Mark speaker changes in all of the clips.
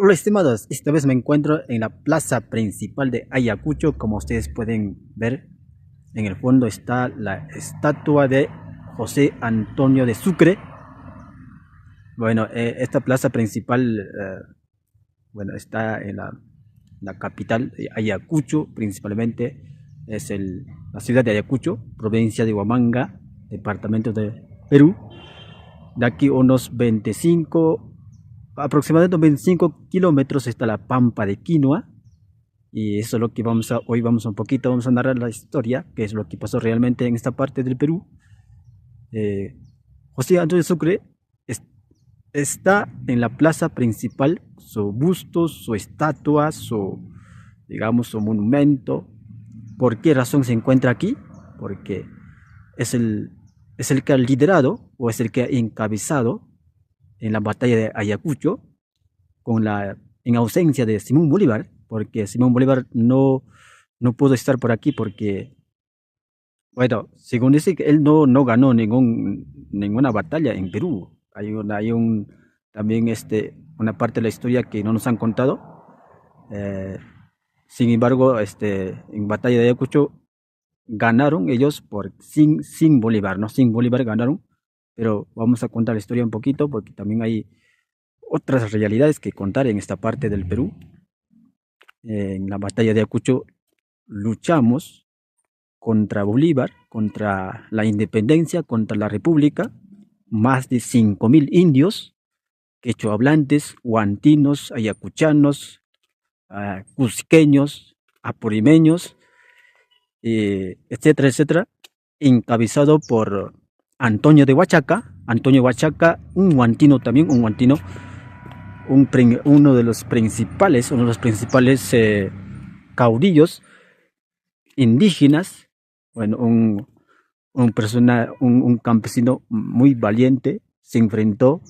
Speaker 1: Hola estimados, esta vez me encuentro en la plaza principal de Ayacucho. Como ustedes pueden ver, en el fondo está la estatua de José Antonio de Sucre. Bueno, esta plaza principal bueno, está en la capital de Ayacucho, principalmente es la ciudad de Ayacucho, provincia de Huamanga, departamento de Perú. De aquí unos 25, aproximadamente 25 kilómetros está la Pampa de Quinoa. Y eso es lo que hoy vamos un poquito, vamos a narrar la historia, que es lo que pasó realmente en esta parte del Perú. Eh, José Antonio Sucre es- está en la plaza principal, su busto, su estatua, digamos, su monumento. ¿Por qué razón se encuentra aquí? Porque es el que ha liderado o es el que ha encabezado en la batalla de Ayacucho en ausencia de Simón Bolívar, porque Simón Bolívar no pudo estar por aquí porque, bueno, según dice que él no ganó ninguna batalla en Perú. También una parte de la historia que no nos han contado. Eh, Sin embargo, en batalla de Ayacucho ganaron ellos sin Bolívar, ¿no? Sin Bolívar ganaron, pero vamos a contar la historia un poquito porque también hay otras realidades que contar en esta parte del Perú. En la batalla de Ayacucho luchamos contra Bolívar, contra la independencia, contra la república, más de 5.000 indios, quechohablantes, huantinos, ayacuchanos, cusqueños, apurimeños, etcétera, etcétera, encabezado por Antonio de Huachaca, un huantino también, uno de los principales caudillos indígenas. Bueno, un campesino muy valiente se enfrentó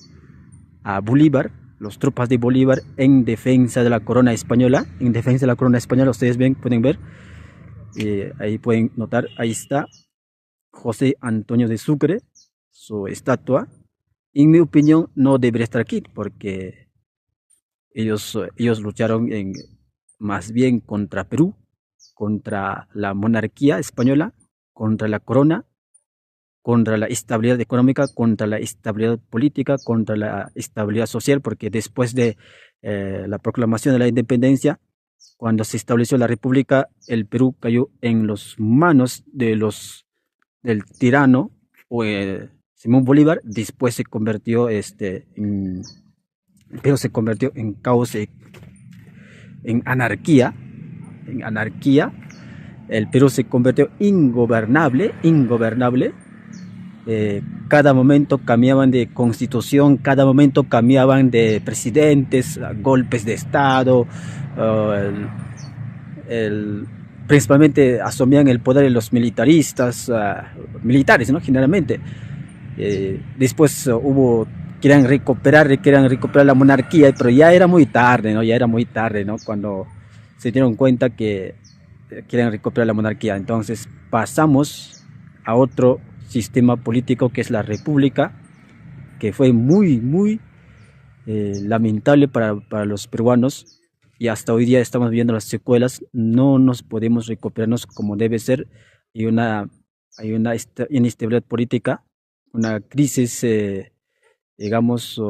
Speaker 1: a Bolívar, las tropas de Bolívar en defensa de la corona española. En defensa de la corona española, ustedes pueden ver, ahí pueden notar, ahí está José Antonio de Sucre, su estatua. En mi opinión, no debería estar aquí porque ellos lucharon más bien contra Perú, contra la monarquía española, contra la corona, contra la estabilidad económica, contra la estabilidad política, contra la estabilidad social, porque después de la proclamación de la independencia, cuando se estableció la república, el Perú cayó en las manos del tirano o, Simón Bolívar. Después se convirtió pero se convirtió en caos, en anarquía. El Perú se convirtió ingobernable. Cada momento cambiaban de constitución, cada momento cambiaban de presidentes, golpes de estado, el, principalmente asumían el poder los militaristas, militares, ¿no? Generalmente. Después querían recuperar la monarquía, pero ya era muy tarde, ¿no? Ya era muy tarde, ¿no? Cuando se dieron cuenta que quieren recuperar la monarquía. Entonces pasamos a otro sistema político que es la república, que fue muy lamentable para los peruanos, y hasta hoy día estamos viendo las secuelas. No nos podemos recuperarnos como debe ser. Hay una inestabilidad política, una crisis, digamos,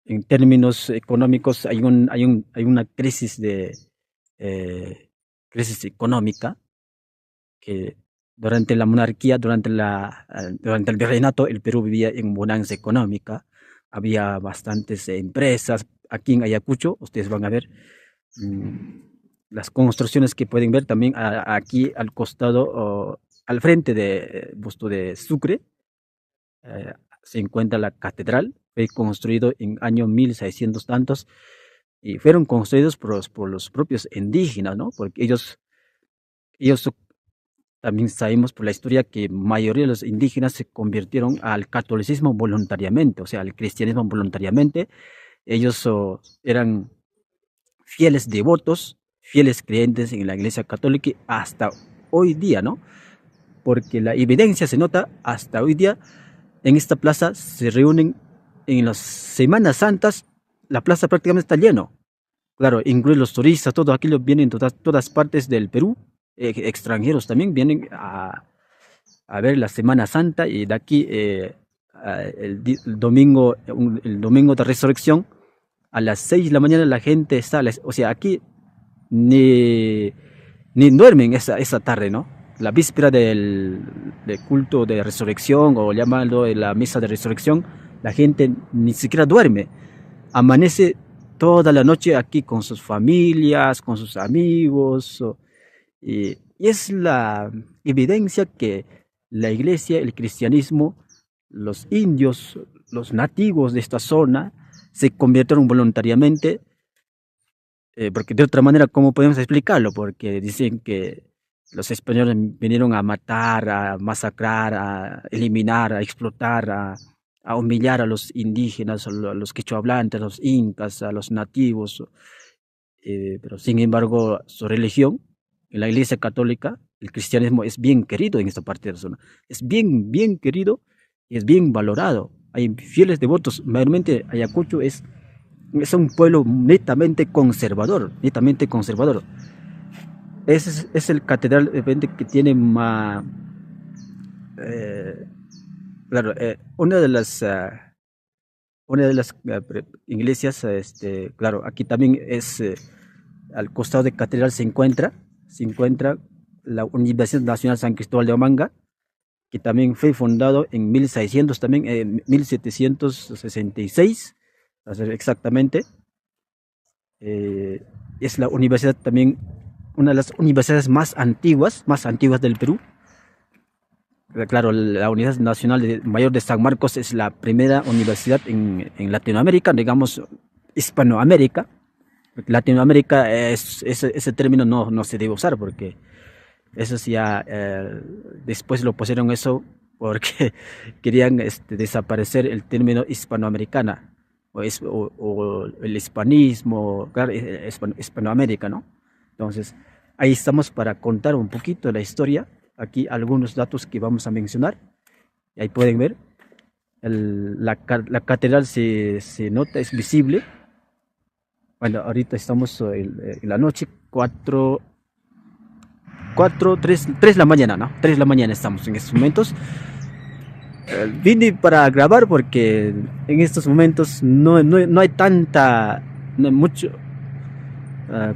Speaker 1: en términos económicos. Hay una eh, crisis económica que durante la monarquía, durante el virreinato, el Perú vivía en bonanza económica. Había bastantes empresas. Aquí en Ayacucho, ustedes van a ver mm, las construcciones que pueden ver también aquí al costado, al frente de busto de Sucre. eh, Se encuentra la catedral. Fue construido en año 1600 tantos y fueron construidos por los propios indígenas, ¿no? Porque ellos también sabemos por la historia que la mayoría de los indígenas se convirtieron al catolicismo voluntariamente, o sea, al cristianismo voluntariamente. Ellos eran fieles devotos, fieles creyentes en la Iglesia Católica hasta hoy día, ¿no? Porque la evidencia se nota hasta hoy día. En esta plaza se reúnen en las Semanas Santas la plaza prácticamente está lleno. Claro, incluye los turistas, todo aquello vienen de todas partes del Perú, extranjeros también vienen a ver la Semana Santa y de aquí el domingo de resurrección a las 6 de la mañana la gente sale, o sea, aquí ni, ni duermen esa tarde, ¿no? La víspera del culto de resurrección o llamado la misa de resurrección, la gente ni siquiera duerme, amanece toda la noche aquí con sus familias, con sus amigos, y es la evidencia que la iglesia, el cristianismo, los indios, los nativos de esta zona, se convirtieron voluntariamente, porque de otra manera, ¿cómo podemos explicarlo? Porque dicen que los españoles vinieron a matar, a masacrar, a eliminar, a explotar, a humillar a los indígenas, a los quechohablantes, a los incas, a los nativos, pero sin embargo su religión, en la iglesia católica, el cristianismo es bien querido en esta parte de la zona, es bien querido y es bien valorado. Hay fieles devotos, mayormente Ayacucho es un pueblo netamente conservador, netamente conservador. Es el catedral que tiene más, eh, claro, una de las iglesias, claro, aquí también es, al costado de catedral se encuentra la Universidad Nacional San Cristóbal de Omanga, que también fue fundado en 1600, también en 1766, para ser exactamente. Eh, es la universidad también, una de las universidades más antiguas del Perú. Claro, la Universidad Nacional Mayor de San Marcos es la primera universidad en Latinoamérica, digamos Hispanoamérica. Latinoamérica, ese término no se debe usar porque eso ya después lo pusieron eso porque querían desaparecer el término hispanoamericana o el hispanismo, claro, Hispanoamérica, ¿no? Entonces, ahí estamos para contar un poquito de la historia. Aquí algunos datos que vamos a mencionar. Y ahí pueden ver, la catedral se nota, es visible. Bueno, ahorita estamos en la noche, 3 de la mañana, ¿no? 3 de la mañana estamos en estos momentos. Vine para grabar porque en estos momentos no hay tanta, no hay mucho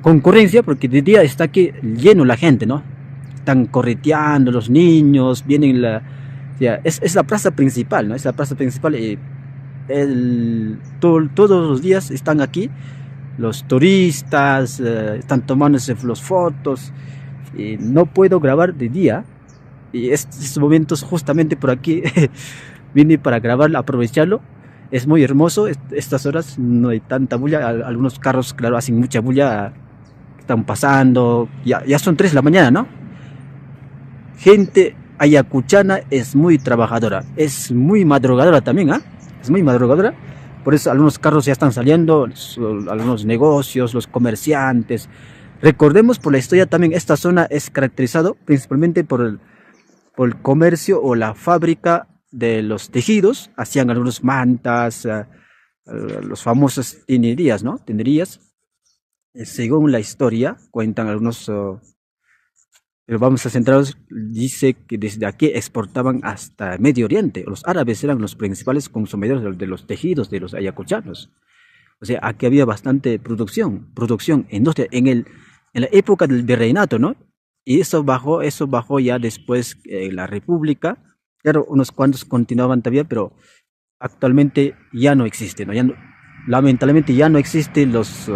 Speaker 1: concurrencia, porque de día está aquí lleno la gente, ¿no? Están correteando los niños, vienen o sea, es la plaza principal, ¿no? Es la plaza principal y todos los días están aquí los turistas, están tomándose las fotos, y no puedo grabar de día, y estos momentos justamente por aquí vine para grabarlo, aprovecharlo. Es muy hermoso, estas horas no hay tanta bulla, algunos carros, claro, hacen mucha bulla, están pasando, ya son 3 de la mañana, ¿no? Gente ayacuchana es muy trabajadora, es muy madrugadora también, ¿ah? Es muy madrugadora, por eso algunos carros ya están saliendo, algunos negocios, los comerciantes. Recordemos por la historia también, esta zona es caracterizado principalmente por el comercio o la fábrica de los tejidos, hacían algunos mantas, los famosos tenerías, ¿no? Tenerías. Según la historia, cuentan algunos, pero vamos a centrarnos, dice que desde aquí exportaban hasta Medio Oriente. Los árabes eran los principales consumidores de los tejidos de los ayacuchanos. O sea, aquí había bastante producción, industria, en la época del virreinato, ¿no? Y eso bajó ya después la República. Claro, unos cuantos continuaban todavía, pero actualmente ya no existen, ¿no? Lamentablemente ya no existen los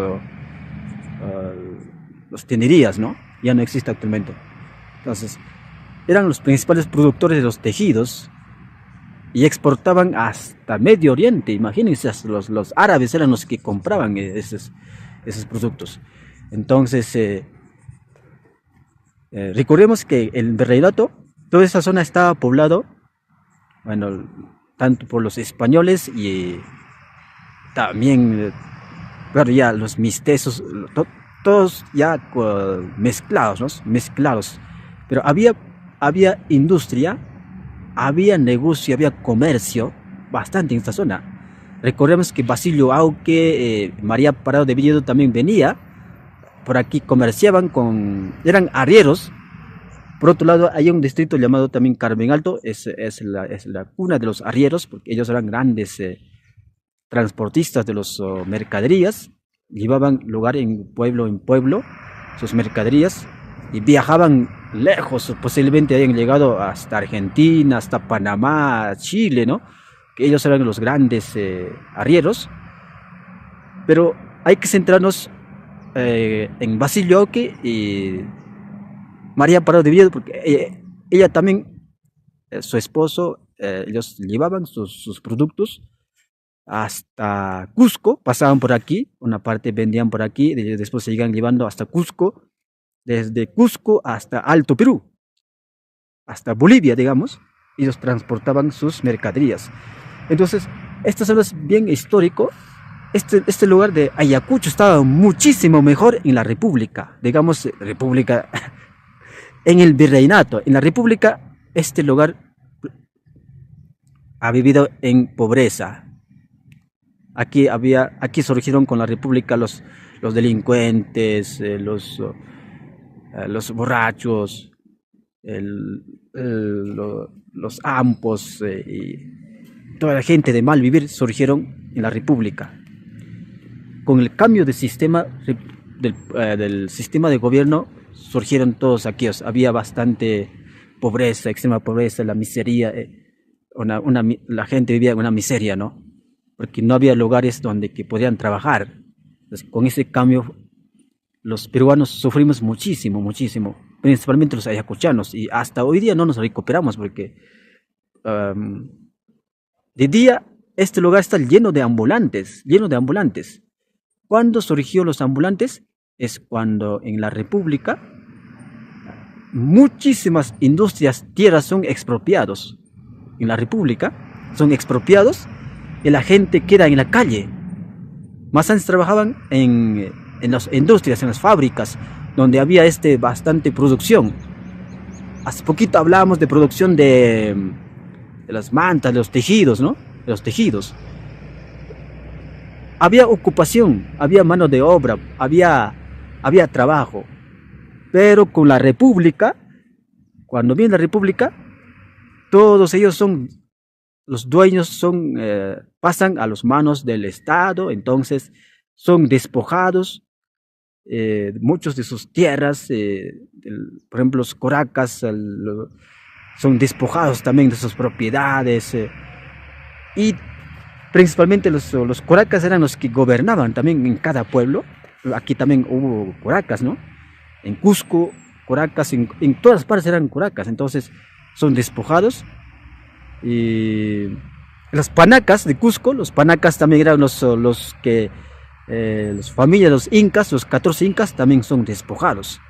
Speaker 1: tenerías, ¿no? Ya no existe actualmente. Entonces, eran los principales productores de los tejidos y exportaban hasta Medio Oriente. Imagínense, los árabes eran los que compraban esos productos. Entonces, recordemos que el virreinato, toda esa zona estaba poblado, bueno, tanto por los españoles y también, claro, ya los mestizos, todos ya mezclados, ¿no? Mezclados. Pero había industria, había negocio, había comercio bastante en esta zona. Recordemos que Basilio Auque, María Parado de Villedo también venía, por aquí comerciaban eran arrieros. Por otro lado, hay un distrito llamado también Carmen Alto, es la cuna de los arrieros, porque ellos eran grandes transportistas de las mercaderías, llevaban lugar en pueblo sus mercaderías y viajaban lejos, posiblemente hayan llegado hasta Argentina, hasta Panamá, Chile, ¿no? Que ellos eran los grandes arrieros, pero hay que centrarnos en Basilio Auque y María Parado de Villedo, porque ella también, su esposo, ellos llevaban sus productos hasta Cusco, pasaban por aquí, una parte vendían por aquí, después se llegan llevando hasta Cusco, desde Cusco hasta Alto Perú, hasta Bolivia, digamos, ellos transportaban sus mercaderías. Entonces, esta zona es bien histórico. Este lugar de Ayacucho estaba muchísimo mejor en la República, digamos, República, en el Virreinato. En la República, este lugar ha vivido en pobreza. Aquí surgieron con la República los delincuentes, los borrachos, los ampos y toda la gente de mal vivir surgieron en la República. Con el cambio de sistema del sistema de gobierno surgieron todos aquellos. Había bastante pobreza, extrema pobreza, la miseria, la gente vivía en una miseria, ¿no? Porque no había lugares donde que podían trabajar. Entonces, con ese cambio, los peruanos sufrimos muchísimo, muchísimo, principalmente los ayacuchanos, y hasta hoy día no nos recuperamos porque um, de día este lugar está lleno de ambulantes, lleno de ambulantes. ¿Cuándo surgió los ambulantes? Es cuando en la República muchísimas industrias, tierras son expropiados. En la República son expropiados y la gente queda en la calle. Más antes trabajaban en las industrias, en las fábricas, donde había bastante producción. Hace poquito hablábamos de producción de las mantas, de los tejidos, ¿no? De los tejidos. Había ocupación, había mano de obra, había trabajo. Pero con la República, cuando viene la República, todos ellos los dueños pasan a las manos del Estado, entonces son despojados, muchos de sus tierras, por ejemplo los coracas, son despojados también de sus propiedades, y principalmente los coracas eran los que gobernaban también en cada pueblo. Aquí también hubo coracas, ¿no? En Cusco, coracas, en todas partes eran coracas, entonces son despojados. Y las panacas de Cusco, los panacas también eran los que, las familias de los incas, los 14 incas también son despojados.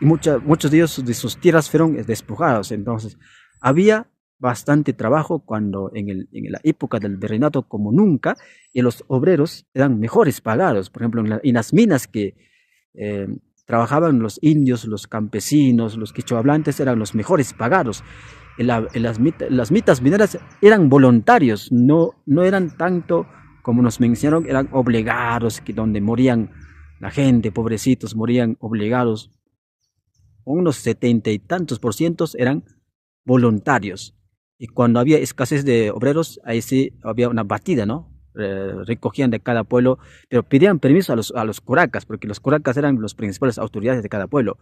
Speaker 1: Y muchos de ellos de sus tierras fueron despojados. Entonces, había bastante trabajo cuando en la época del virreinato como nunca, y los obreros eran mejores pagados. Por ejemplo, en las minas que eh, trabajaban los indios, los campesinos, los quichohablantes eran los mejores pagados. Las mitas mineras eran voluntarios, no eran tanto como nos mencionaron, eran obligados, donde morían la gente, pobrecitos, morían obligados. Unos 70 y tantos por cientos eran voluntarios. Y cuando había escasez de obreros, ahí sí había una batida, ¿no? Recogían de cada pueblo, pero pedían permiso a los curacas, porque los curacas eran las principales autoridades de cada pueblo.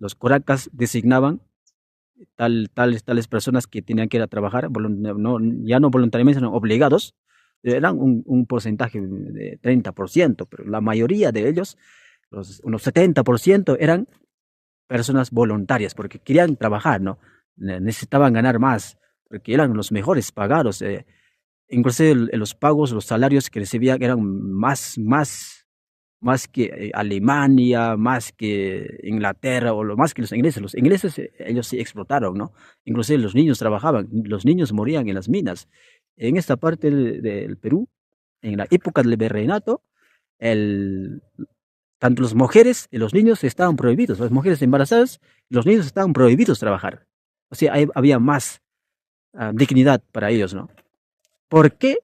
Speaker 1: Los curacas designaban tales personas que tenían que ir a trabajar, ya no voluntariamente, sino obligados. Eran un porcentaje de 30%, pero la mayoría de ellos, unos 70%, eran personas voluntarias, porque querían trabajar, ¿no? Necesitaban ganar más, porque eran los mejores pagados. Inclusive los pagos, los salarios que recibían eran más que Alemania, más que Inglaterra, o más que los ingleses. Los ingleses, ellos sí explotaron, ¿no? Inclusive los niños trabajaban, los niños morían en las minas. En esta parte del Perú, en la época del virreinato, el, tanto las mujeres y los niños estaban prohibidos. Las mujeres embarazadas y los niños estaban prohibidos trabajar. O sea, había más dignidad para ellos, ¿no? ¿Por qué?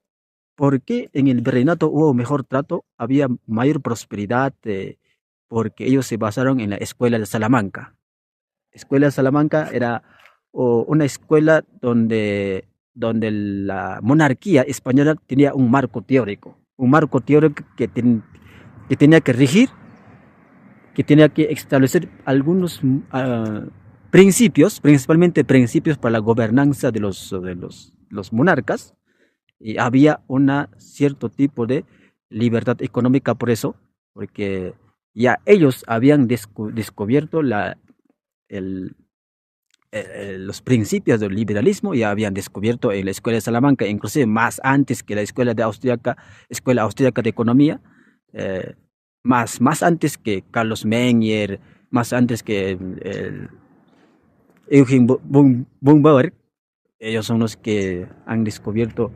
Speaker 1: ¿Por qué en el virreinato hubo mejor trato? Había mayor prosperidad porque ellos se basaron en la escuela de Salamanca. Escuela de Salamanca era una escuela donde la monarquía española tenía un marco teórico que tenía que regir, que tenía que establecer algunos principios, principalmente principios para la gobernanza los monarcas, y había un cierto tipo de libertad económica por eso, porque ya ellos habían descubierto el, los principios del liberalismo, ya habían descubierto en la Escuela de Salamanca, inclusive más antes que la Escuela Austríaca de Economía, eh, más antes que Carlos Menger, más antes que Eugen Bauer. Ellos son los que han descubierto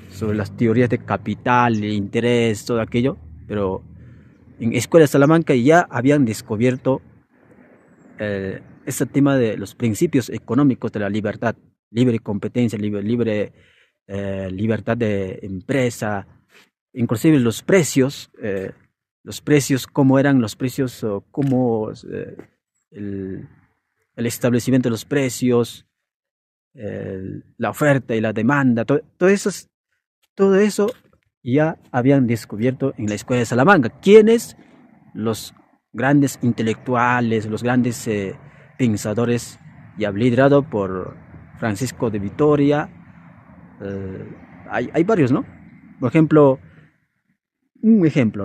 Speaker 1: sobre las teorías de capital, de interés, todo aquello, pero en Escuela de Salamanca ya habían descubierto ese tema de los principios económicos de la libertad, libre competencia, libertad de empresa, inclusive los precios, cómo eran los precios, o cómo el, el establecimiento de los precios, la oferta y la demanda, todo eso ya habían descubierto en la Escuela de Salamanca. ¿Quiénes? Los grandes intelectuales, los grandes pensadores, ya liderado por Francisco de Vitoria. Hay varios, ¿no? Por ejemplo,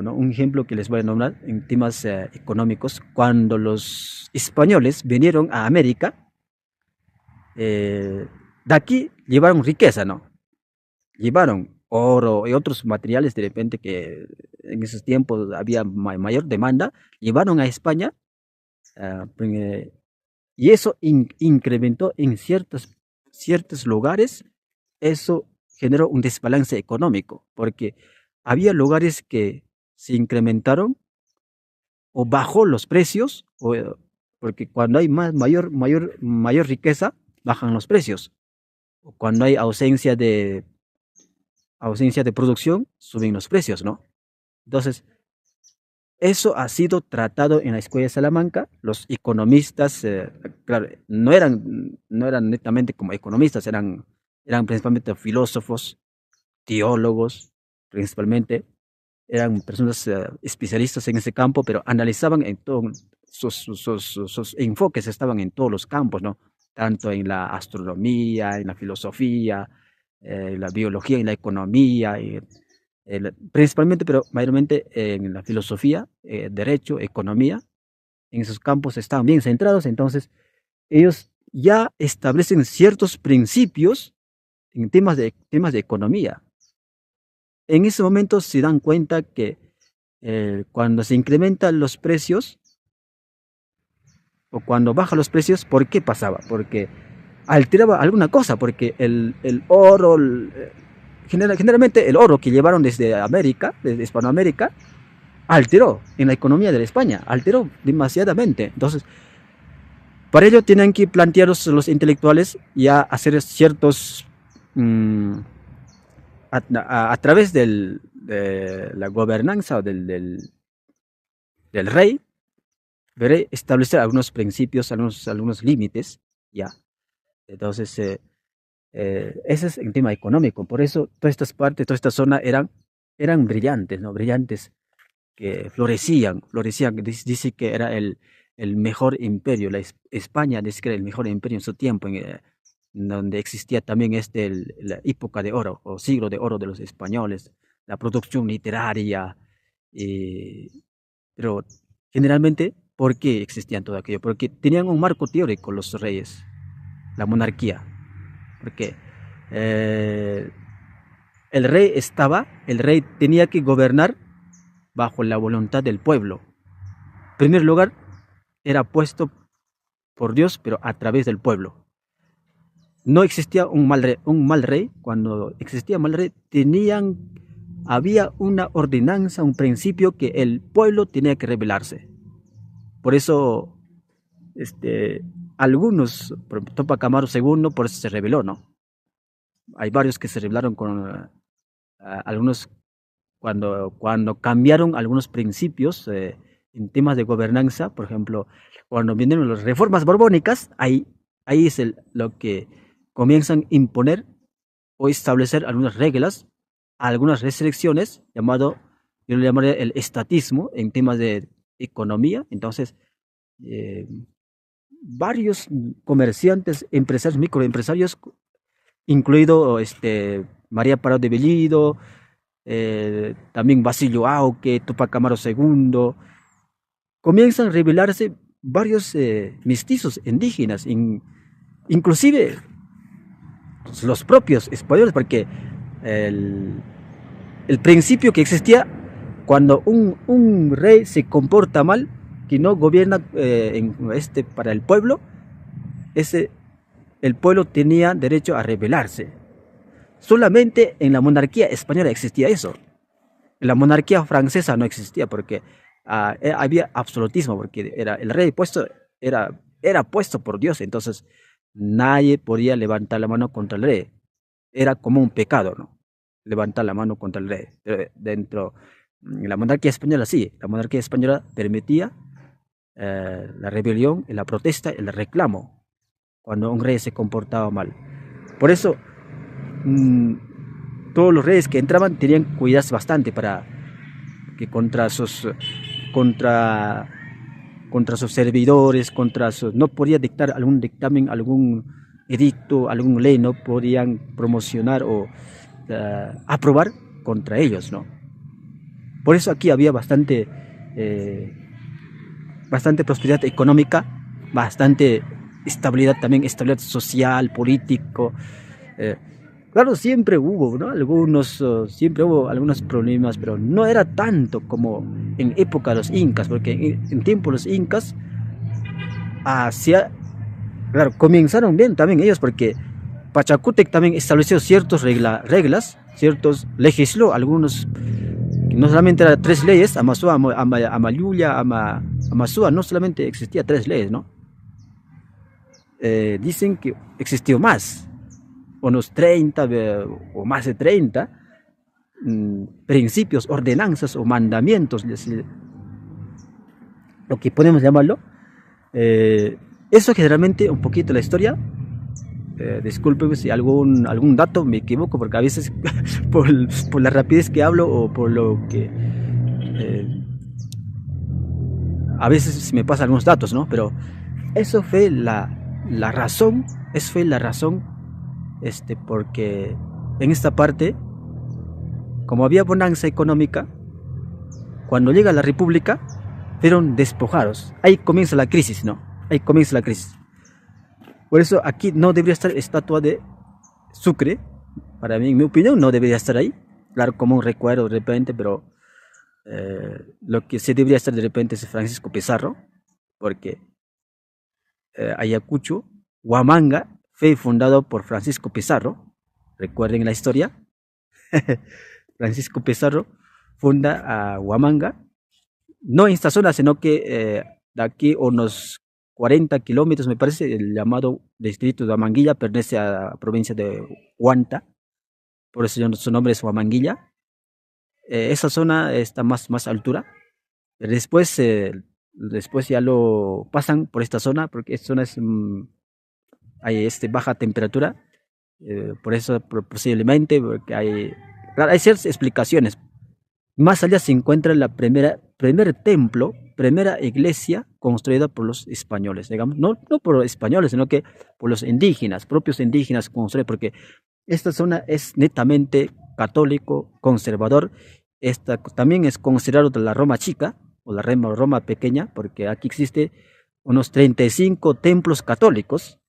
Speaker 1: ¿no? Un ejemplo que les voy a nombrar en temas económicos. Cuando los españoles vinieron a América, de aquí llevaron riqueza, ¿no? Llevaron oro y otros materiales de repente que en esos tiempos había mayor demanda, llevaron a España, ah, y eso incrementó en ciertos lugares, eso generó un desbalance económico, porque había lugares que se incrementaron o bajó los precios, porque cuando hay mayor riqueza, bajan los precios. O cuando hay ausencia de producción, suben los precios, ¿no? Entonces, eso ha sido tratado en la Escuela de Salamanca. Los economistas, claro, no eran netamente como economistas, eran principalmente filósofos, teólogos, principalmente. Eran personas especialistas en ese campo, pero analizaban en todo, sus enfoques estaban en todos los campos, ¿no? Tanto en la astronomía, en la filosofía, en la biología, en la economía, principalmente, pero mayormente en la filosofía, derecho, economía. En esos campos estaban bien centrados, entonces ellos ya establecen ciertos principios en temas de economía. En ese momento se dan cuenta que cuando se incrementan los precios o cuando bajan los precios, ¿por qué pasaba? Porque alteraba alguna cosa, porque el oro, generalmente el oro que llevaron desde América, desde Hispanoamérica, alteró en la economía de España, alteró demasiadamente. Entonces, para ello tienen que plantear los intelectuales ya hacer ciertos, mmm, a través de la gobernanza del rey, veré establecer algunos principios, algunos límites, ya. Entonces, ese es el tema económico. Por eso, todas estas partes, toda esta zona eran brillantes, ¿no? Brillantes, que florecían. Dice que era el mejor imperio. España dice que era el mejor imperio en su tiempo, donde existía también la época de oro, o siglo de oro de los españoles, la producción literaria, y pero generalmente, ¿por qué existían todo aquello? Porque tenían un marco teórico los reyes, la monarquía. Porque eh, el rey tenía que gobernar bajo la voluntad del pueblo. En primer lugar, era puesto por Dios, pero a través del pueblo. No existía un mal rey. Cuando existía mal rey, había una ordenanza, un principio que el pueblo tenía que rebelarse. Por eso, este, algunos, por ejemplo, Tupac Amaru II, por eso se rebeló, ¿no? Hay varios que se rebelaron algunos, cuando cambiaron algunos principios en temas de gobernanza, por ejemplo, cuando vinieron las reformas borbónicas, ahí es lo que comienzan a imponer o establecer algunas reglas, algunas restricciones, yo lo llamaría el estatismo en temas de economía. Entonces, eh, varios comerciantes, empresarios, microempresarios, incluido María Parado de Bellido, también Basilio Auque, Tupac Amaru II, comienzan a revelarse varios mestizos indígenas, inclusive los propios españoles, porque el, el principio que existía cuando un rey se comporta mal, que no gobierna para el pueblo, ese, el pueblo tenía derecho a rebelarse. Solamente en la monarquía española existía eso. En la monarquía francesa no existía porque había absolutismo, porque el rey era puesto por Dios, entonces nadie podía levantar la mano contra el rey. Era como un pecado, ¿no? Levantar la mano contra el rey. En la monarquía española sí, la monarquía española permitía la rebelión, la protesta, el reclamo, cuando un rey se comportaba mal. Por eso, todos los reyes que entraban tenían que cuidarse bastante para que contra, contra sus servidores, no podía dictar algún dictamen, algún edicto, algún ley, no podían promocionar o aprobar contra ellos, ¿no? Por eso aquí había bastante prosperidad económica, bastante estabilidad también, estabilidad social, político. Eh, claro, siempre hubo, ¿no? Siempre hubo algunos problemas, pero no era tanto como en época de los incas, porque en tiempo de los incas hacia, claro, comenzaron bien también ellos, porque Pachacútec también estableció ciertas reglas, legisló algunos, no solamente eran 3 leyes, Amasúa, Amayuya, Amasúa, no solamente existía 3 leyes, ¿no? Dicen que existió más, unos 30 o más de 30 principios, ordenanzas o mandamientos, lo que podemos llamarlo. Eso generalmente un poquito la historia. Disculpe si algún dato me equivoco, porque a veces por la rapidez que hablo o por lo que a veces se me pasan algunos datos, ¿no? Pero eso fue la razón, porque en esta parte, como había bonanza económica, cuando llega la República, fueron despojados. Ahí comienza la crisis, ¿no? Ahí comienza la crisis. Por eso aquí no debería estar estatua de Sucre. Para mí, en mi opinión, no debería estar ahí. Claro, como un recuerdo de repente, pero lo que sí debería estar de repente es Francisco Pizarro, porque Ayacucho, Huamanga, fue fundado por Francisco Pizarro. Recuerden la historia. Francisco Pizarro funda a Huamanga, no en esta zona, sino que de aquí unos 40 kilómetros, me parece, el llamado distrito de Huamanguilla pertenece a la provincia de Huanta, por eso su nombre es Huamanguilla. Esa zona está más altura. Después ya lo pasan por esta zona, porque esta zona hay baja temperatura, por eso posiblemente, porque claro, hay ciertas explicaciones. Más allá se encuentra primer templo, primera iglesia construida por los españoles, digamos, no por los españoles, sino que por los indígenas, propios indígenas construidos, porque esta zona es netamente católico, conservador. Esta también es considerado la Roma chica o la Roma pequeña, porque aquí existe unos 35 templos católicos.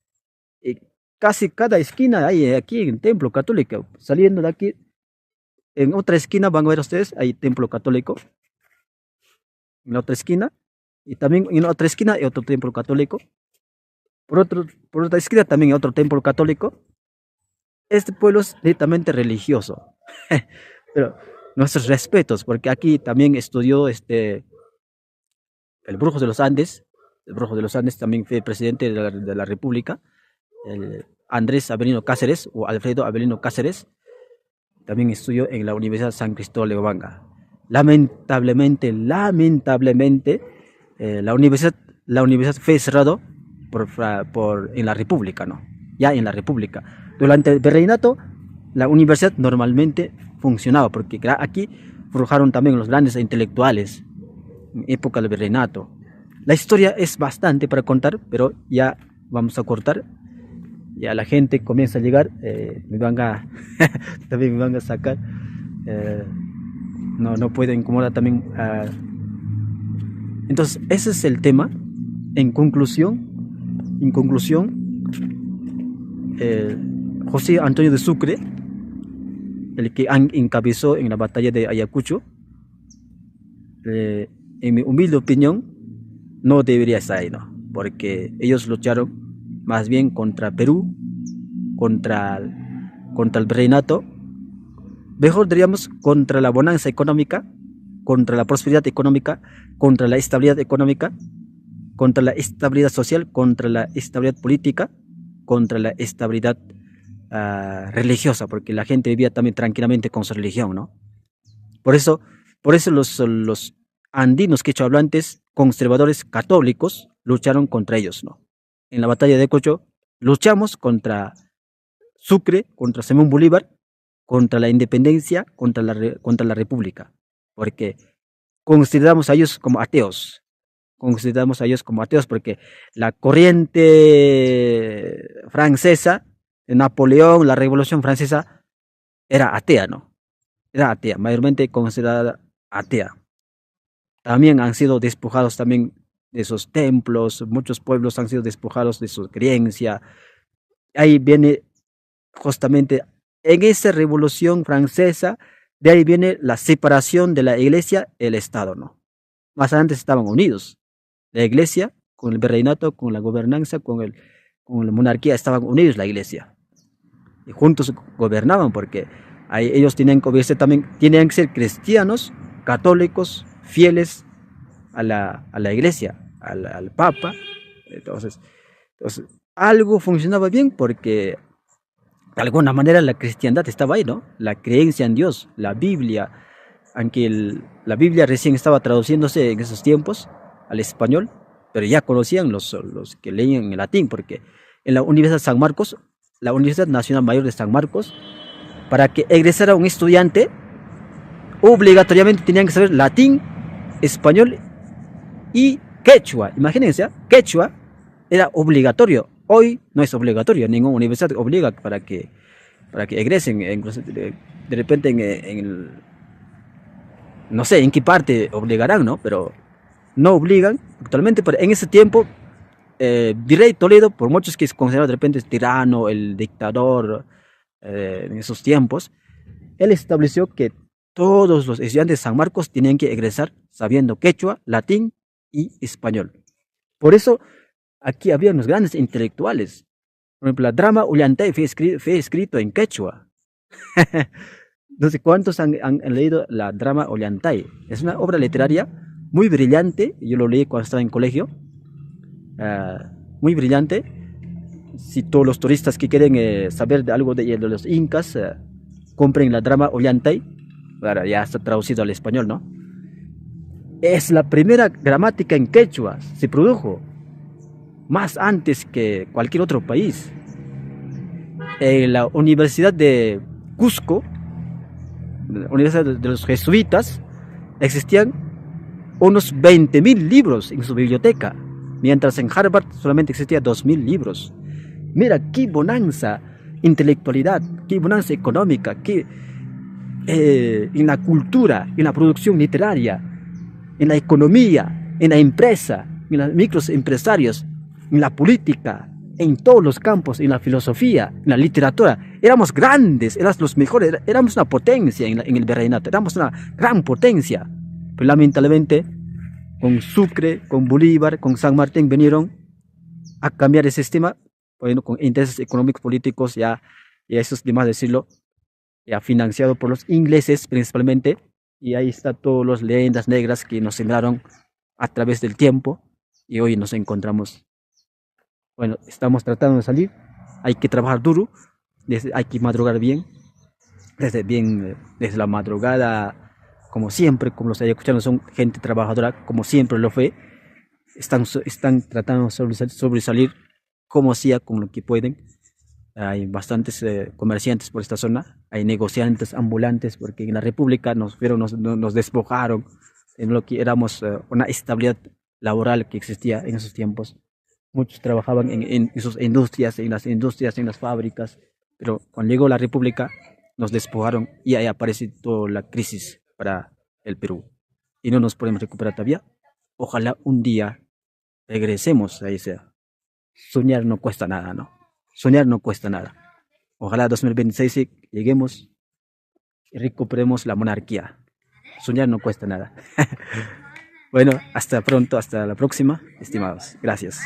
Speaker 1: Y casi cada esquina hay aquí un templo católico. Saliendo de aquí, en otra esquina van a ver ustedes, hay templo católico. En la otra esquina. Y también en la otra esquina hay otro templo católico. Por otra esquina también hay otro templo católico. Este pueblo es netamente religioso. Pero nuestros respetos, porque aquí también estudió el Brujo de los Andes. El Brujo de los Andes también fue presidente de la República. El Andrés Avelino Cáceres o Alfredo Avelino Cáceres. también estudio en la Universidad San Cristóbal de Huamanga. Lamentablemente, la universidad fue cerrado en la República, ¿no? Ya en la República. Durante el virreinato, la universidad normalmente funcionaba, porque aquí forjaron también los grandes intelectuales en época del virreinato. La historia es bastante para contar, pero ya vamos a cortar. Ya la gente comienza a llegar, también me van a sacar. eh, no puedo incomodar también. Entonces, ese es el tema. En conclusión, José Antonio de Sucre, el que encabezó en la batalla de Ayacucho, en mi humilde opinión, no debería estar ahí, ¿no? Porque ellos lucharon más bien contra Perú, contra el virreinato, mejor diríamos contra la bonanza económica, contra la prosperidad económica, contra la estabilidad económica, contra la estabilidad social, contra la estabilidad política, contra la estabilidad religiosa, porque la gente vivía también tranquilamente con su religión, ¿no? Por eso, los andinos quechohablantes conservadores católicos lucharon contra ellos, ¿no? En la batalla de Ayacucho luchamos contra Sucre, contra Simón Bolívar, contra la independencia, contra la república, porque consideramos a ellos como ateos. Consideramos a ellos como ateos porque la corriente francesa, de Napoleón, la Revolución Francesa, era atea, ¿no? Era atea, mayormente considerada atea. También han sido despojados también de sus templos, muchos pueblos han sido despojados de su creencia. Ahí viene justamente en esa Revolución Francesa, de ahí viene la separación de la iglesia y el Estado, ¿no? Más antes estaban unidos. La iglesia con el virreinato, con la gobernanza, con la monarquía, estaban unidos la iglesia. Y juntos gobernaban porque ahí ellos tenían que obedecer también, tenían que ser cristianos, católicos, fieles a la iglesia, al papa. Entonces, algo funcionaba bien porque de alguna manera la cristiandad estaba ahí, ¿no? La creencia en Dios, la Biblia, aunque la Biblia recién estaba traduciéndose en esos tiempos al español, pero ya conocían los que leían en latín, porque en la Universidad San Marcos, la Universidad Nacional Mayor de San Marcos, para que egresara un estudiante, obligatoriamente tenían que saber latín, español y quechua. Imagínense, quechua era obligatorio. Hoy no es obligatorio, ninguna universidad obliga para que egresen. De repente no sé en qué parte obligarán, ¿no? Pero no obligan actualmente, pero en ese tiempo, Virrey Toledo, por muchos que se consideran de repente tirano, el dictador en esos tiempos, él estableció que todos los estudiantes de San Marcos tenían que egresar sabiendo quechua, latín y español. Por eso aquí había unos grandes intelectuales. Por ejemplo, la drama Ollantay fue escrito en quechua. No sé cuántos han leído la drama Ollantay. Es una obra literaria muy brillante. Yo lo leí cuando estaba en colegio. Muy brillante. Si todos los turistas que quieren saber de algo de los incas, compren la drama Ollantay. Claro, ya está traducido al español, ¿no? Es la primera gramática en quechua. Se produjo más antes que cualquier otro país. En la Universidad de Cusco, la Universidad de los Jesuitas, existían unos 20.000 libros en su biblioteca, mientras en Harvard solamente existían 2.000 libros. Mira, qué bonanza intelectualidad, qué bonanza económica, en la cultura, en la producción literaria, en la economía, en la empresa, en los microempresarios, en la política, en todos los campos, en la filosofía, en la literatura. Éramos grandes, éramos los mejores, éramos una potencia en el virreinato, éramos una gran potencia. Pero lamentablemente, con Sucre, con Bolívar, con San Martín vinieron a cambiar el sistema, bueno, con intereses económicos, políticos, ya eso es de más decirlo, ya financiado por los ingleses principalmente, y ahí está todas las leyendas negras que nos sembraron a través del tiempo, y hoy nos encontramos, bueno, estamos tratando de salir, hay que trabajar duro, hay que madrugar bien, desde la madrugada, como siempre, como los ayacuchanos son gente trabajadora, como siempre lo fue, están tratando de sobresalir como sea, con lo que pueden. Hay bastantes comerciantes por esta zona, hay negociantes ambulantes, porque en la República nos despojaron en lo que éramos una estabilidad laboral que existía en esos tiempos. Muchos trabajaban en sus industrias, en las fábricas, pero cuando llegó la República nos despojaron y ahí aparece toda la crisis para el Perú. Y no nos podemos recuperar todavía. Ojalá un día regresemos a ese. Soñar no cuesta nada, ¿no? Soñar no cuesta nada. Ojalá 2026 lleguemos y recuperemos la monarquía. Soñar no cuesta nada. Bueno, hasta pronto, hasta la próxima, estimados. Gracias.